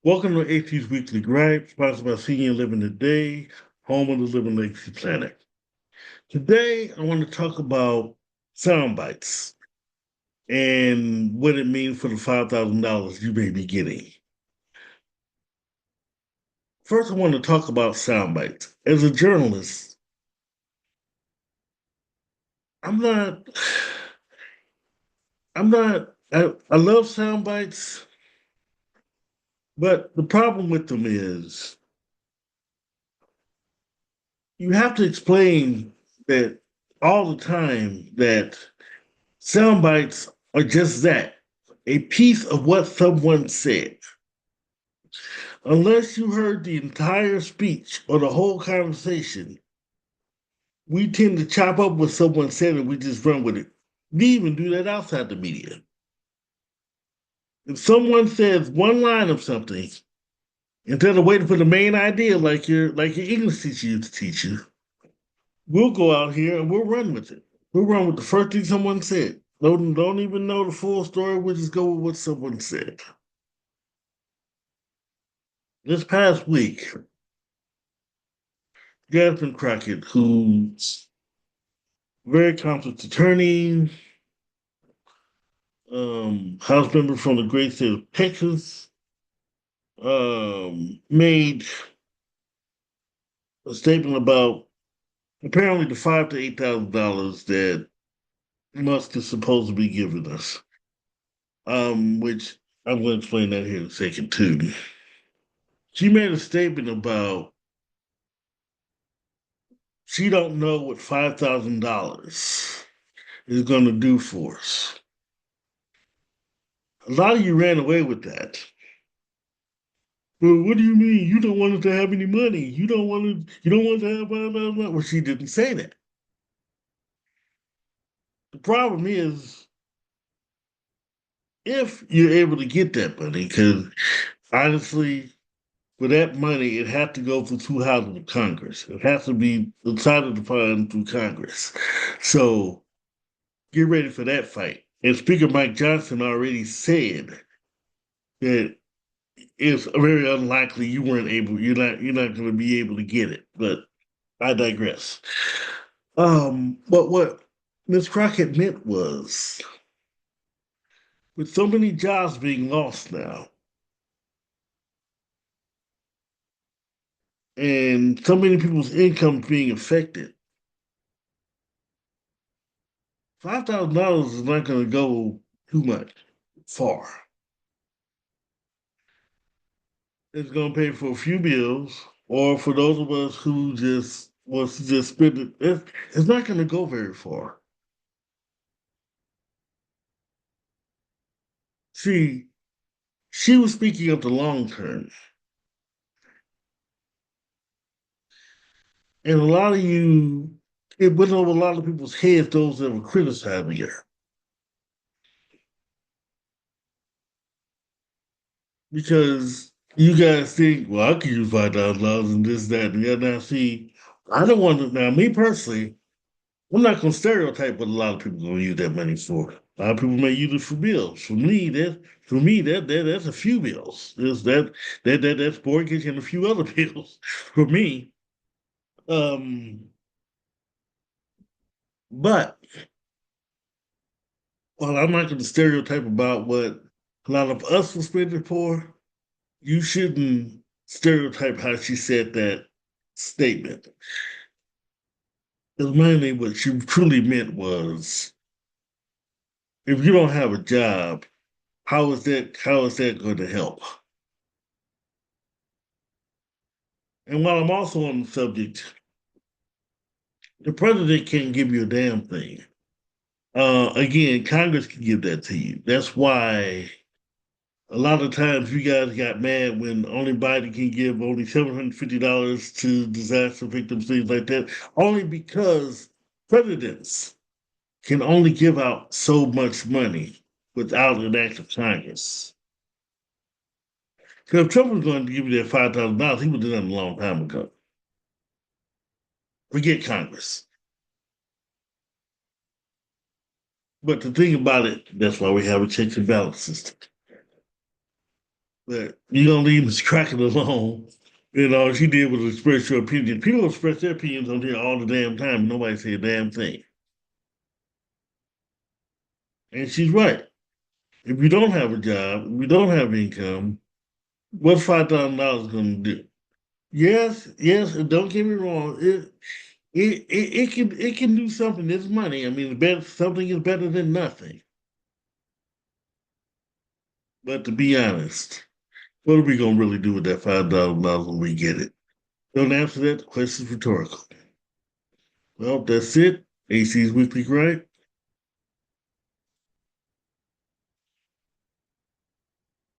Welcome to AT's Weekly Gripe, sponsored by Senior Living Today, home of the Living Legacy Planet. Today, I want to talk about Soundbytes and what it means for the $5,000 you may be getting. First, I want to talk about Soundbytes. As a journalist, I'm not, I love Soundbytes, but the problem with them is you have to explain that all the time that sound bites are just that, a piece of what someone said. Unless you heard the entire speech or the whole conversation, we tend to chop up what someone said and we just run with it. We even do that outside the media. If someone says one line of something, instead of waiting for the main idea like your English teacher used to teach you, we'll go out here and we'll run with it. We'll run with the first thing someone said. Don't even know the full story. We'll just go with what someone said. This past week, Jasmine Crockett, who's a very accomplished attorney, House member from the great state of Texas, made a statement about apparently the $5,000 to $8,000 that Musk is supposed to be giving us. Which I'm going to explain that here in a second too. She made a statement about she don't know what $5,000 is going to do for us. A lot of you ran away with that. Well, what do you mean? You don't want us to have any money. You don't want to have blah, blah, blah. Well, she didn't say that. The problem is if you're able to get that money, because honestly, for that money, it has to go through two houses of Congress. It has to be decided upon through Congress. So get ready for that fight. And Speaker Mike Johnson already said that it's very unlikely you're not going to be able to get it. But I digress. But what Miss Crockett meant was, with so many jobs being lost now, and so many people's income being affected, $5,000 is not going to go too much far. It's going to pay for a few bills, or for those of us who just wants to just spend it, it's not going to go very far. See, she was speaking of the long term. And a lot of you, it went over a lot of people's heads, those that were criticizing her. Because you guys think, well, I could use $5,000 and this, that, and the other. Now, see, I don't want to, now, me personally, I'm not going to stereotype what a lot of people are going to use that money for. A lot of people may use it for bills. That's a few bills. That's mortgage and a few other bills for me. Um, but while I'm not going to stereotype about what a lot of us will spend it for, you shouldn't stereotype how she said that statement. Because mainly what she truly meant was, if you don't have a job, how is that going to help? And while I'm also on the subject, the president can't give you a damn thing. Again, Congress can give that to you. That's why a lot of times you guys got mad when only Biden can give only $750 to disaster victims, things like that, only because presidents can only give out so much money without an act of Congress. Because if Trump was going to give you that $5,000, he would have done it a long time ago. Forget Congress. But the thing about it, that's why we have a checks and balance system. But you don't leave Miss Crockett alone. All she did was express your opinion. People express their opinions on here all the damn time. Nobody say a damn thing. And she's right. If you don't have a job, if you don't have income, what's $5,000 going to do? Yes, yes, and don't get me wrong. It can do something. It's money. I mean, something is better than nothing. But to be honest, what are we gonna really do with that $5,000 when we get it? Don't answer that. The question's rhetorical. Well, that's it. AC's Weekly Gripe.